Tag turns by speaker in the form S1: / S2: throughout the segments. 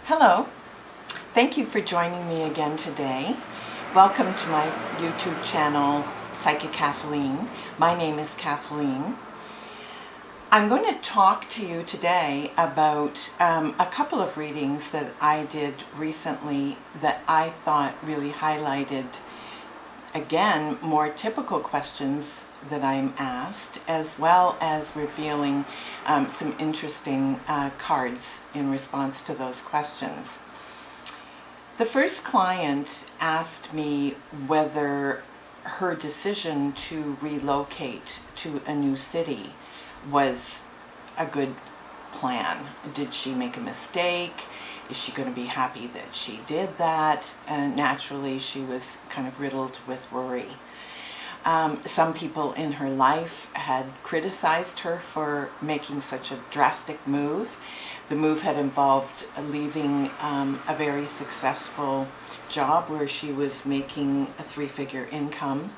S1: Hello, thank you for joining me again today. Welcome to my YouTube channel, Psychic Kathleen. My name is Kathleen. I'm going to talk to you today about a couple of readings that I did recently that I thought really highlighted, again, more typical questions that I'm asked, as well as revealing some interesting cards in response to those questions. The first client asked me whether her decision to relocate to a new city was a good plan. Did she make a mistake? Is she going to be happy that she did that? And naturally, she was kind of riddled with worry. Some people in her life had criticized her for making such a drastic move. The move had involved leaving a very successful job where she was making a three-figure income.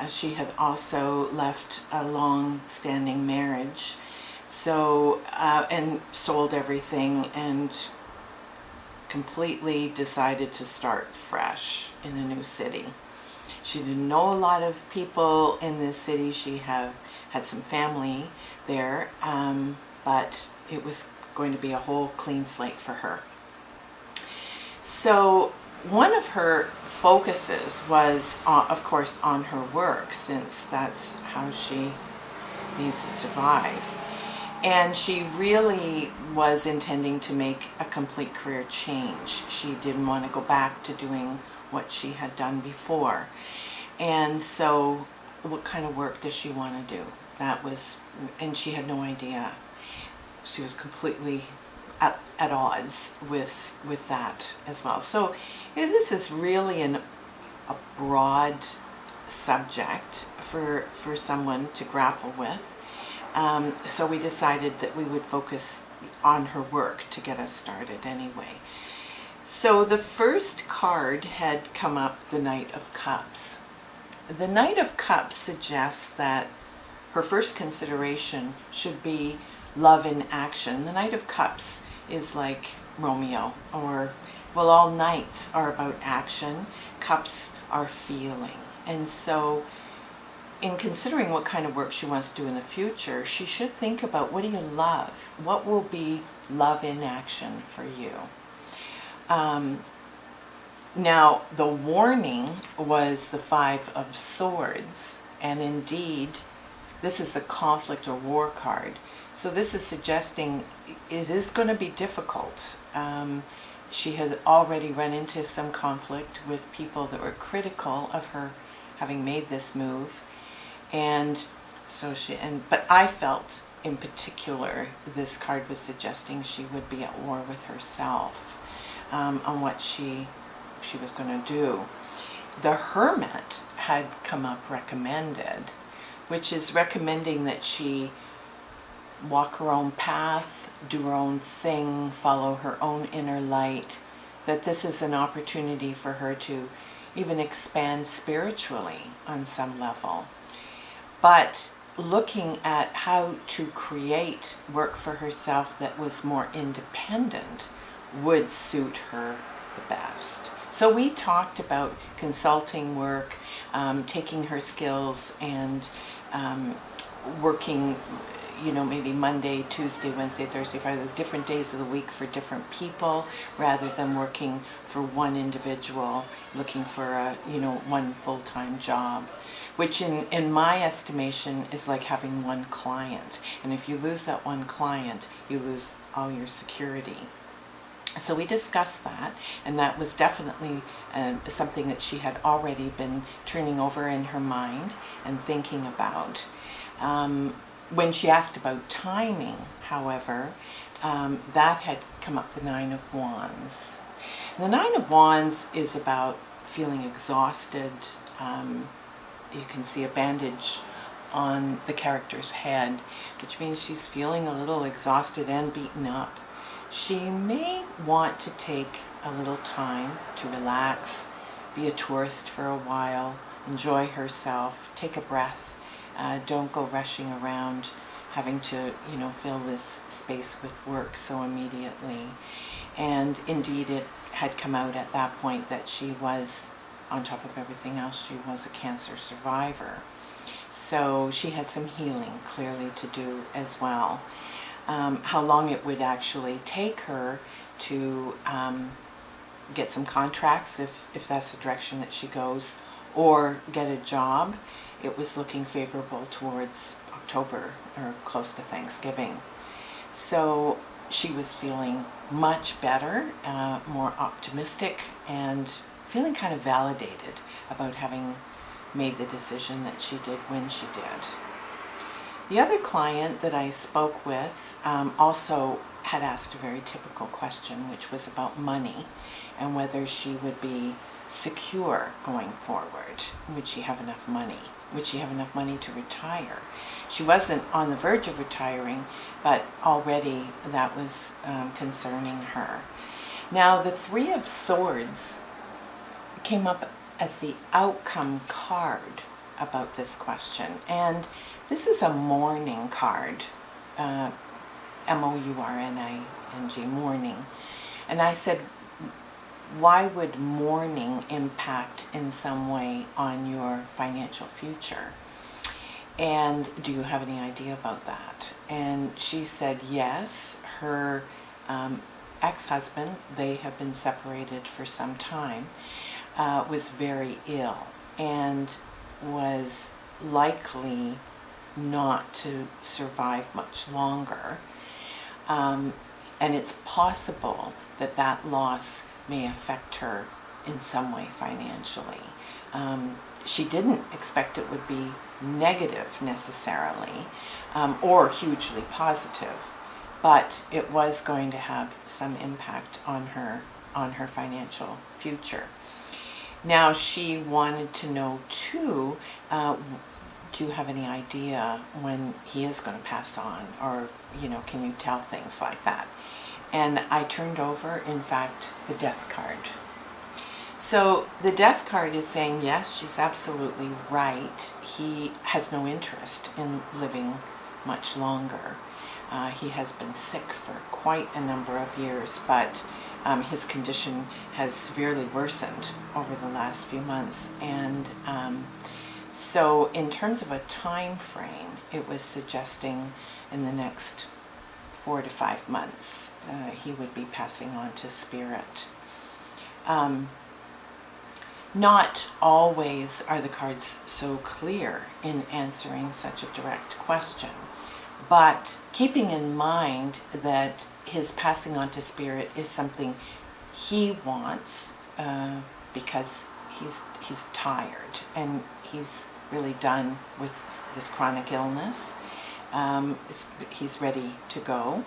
S1: She had also left a long-standing marriage, and sold everything and completely decided to start fresh in a new city. She didn't know a lot of people in this city. She had some family there, but it was going to be a whole clean slate for her. So one of her focuses was, of course, on her work, since that's how she needs to survive. And she really was intending to make a complete career change. She didn't want to go back to doing what she had done before. And so what kind of work does she want to do? And she had no idea. She was completely at odds with that as well. So this is really a broad subject for someone to grapple with. So we decided that we would focus on her work to get us started anyway. So the first card had come up, the Knight of Cups. The Knight of Cups suggests that her first consideration should be love in action. The Knight of Cups is like Romeo, all knights are about action. Cups are feeling. And so in considering what kind of work she wants to do in the future, she should think about, what do you love? What will be love in action for you? Now, the warning was the Five of Swords, and indeed, this is the conflict or war card. So this is suggesting it is going to be difficult. She has already run into some conflict with people that were critical of her having made this move. And so but I felt in particular this card was suggesting she would be at war with herself on what she was going to do. The Hermit had come up recommended, which is recommending that she walk her own path, do her own thing, follow her own inner light, that this is an opportunity for her to even expand spiritually on some level. But looking at how to create work for herself that was more independent would suit her the best. So we talked about consulting work, taking her skills and working, maybe Monday, Tuesday, Wednesday, Thursday, Friday, different days of the week for different people, rather than working for one individual, looking for a, one full-time job, which in my estimation is like having one client. And if you lose that one client, you lose all your security. So we discussed that, and that was definitely something that she had already been turning over in her mind and thinking about. When she asked about timing, however, that had come up, the Nine of Wands. And the Nine of Wands is about feeling exhausted. You can see a bandage on the character's head, which means she's feeling a little exhausted and beaten up. She may want to take a little time to relax, be a tourist for a while, enjoy herself, take a breath. Don't go rushing around having to, fill this space with work so immediately. And indeed, it had come out at that point that she was, on top of everything else, she was a cancer survivor. So she had some healing clearly to do as well. How long it would actually take her to get some contracts, if that's the direction that she goes, or get a job, it was looking favorable towards October or close to Thanksgiving. So she was feeling much better, more optimistic, and feeling kind of validated about having made the decision that she did when she did. The other client that I spoke with also had asked a very typical question, which was about money and whether she would be secure going forward. Would she have enough money? Would she have enough money to retire? She wasn't on the verge of retiring, but already that was concerning her. Now, the Three of Swords came up as the outcome card about this question, and this is a mourning card, M-O-U-R-N-I-N-G, mourning. And I said, why would mourning impact in some way on your financial future? And do you have any idea about that? And she said yes. Her ex-husband, they have been separated for some time, was very ill and was likely not to survive much longer. And it's possible that that loss may affect her in some way financially. She didn't expect it would be negative necessarily, or hugely positive, but it was going to have some impact on her financial future. Now, she wanted to know too, do you have any idea when he is going to pass on, or can you tell things like that? And I turned over, in fact, the Death card. So the Death card is saying, yes, she's absolutely right. He has no interest in living much longer. He has been sick for quite a number of years, but his condition has severely worsened over the last few months. And so in terms of a time frame, it was suggesting in the next 4 to 5 months, he would be passing on to spirit. Not always are the cards so clear in answering such a direct question, but keeping in mind that his passing on to spirit is something he wants, because he's tired and he's really done with this chronic illness. He's ready to go,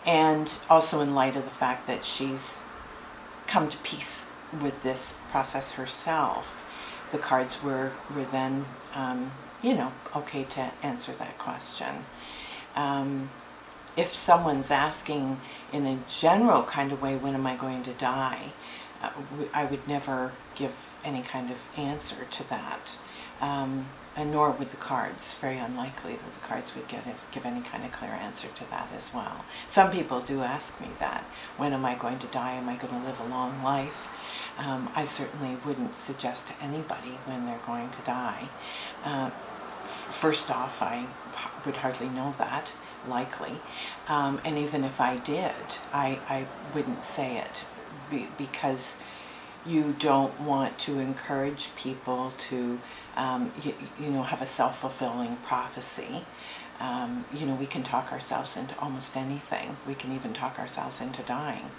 S1: and also in light of the fact that she's come to peace with this process herself, the cards were then okay to answer that question. If someone's asking in a general kind of way, when am I going to die, I would never give any kind of answer to that. And nor would the cards. Very unlikely that the cards would give any kind of clear answer to that as well. Some people do ask me that. When am I going to die? Am I going to live a long life? I certainly wouldn't suggest to anybody when they're going to die. First off, I would hardly know that, likely. And even if I did, I wouldn't say it because you don't want to encourage people to have a self-fulfilling prophecy. We can talk ourselves into almost anything. We can even talk ourselves into dying.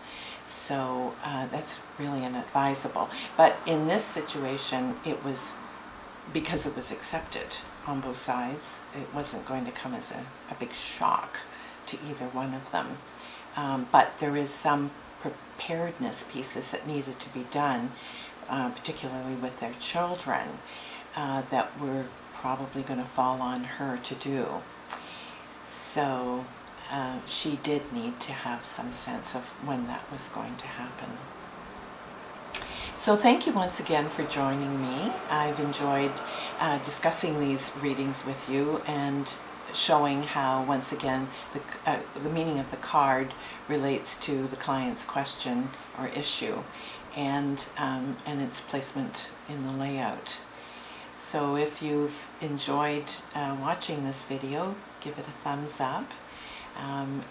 S1: So that's really inadvisable. But in this situation, it was because it was accepted on both sides. It wasn't going to come as a big shock to either one of them. But there is some preparedness pieces that needed to be done, particularly with their children, that were probably going to fall on her to do. So she did need to have some sense of when that was going to happen. So thank you once again for joining me. I've enjoyed discussing these readings with you, and showing how, once again, the meaning of the card relates to the client's question or issue, and its placement in the layout. So if you've enjoyed watching this video, give it a thumbs up.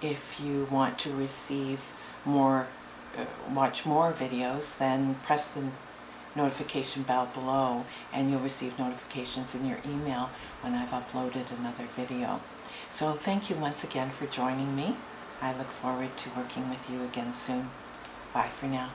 S1: If you want to receive more, watch more videos, then press the notification bell below and you'll receive notifications in your email when I've uploaded another video. So thank you once again for joining me. I look forward to working with you again soon. Bye for now.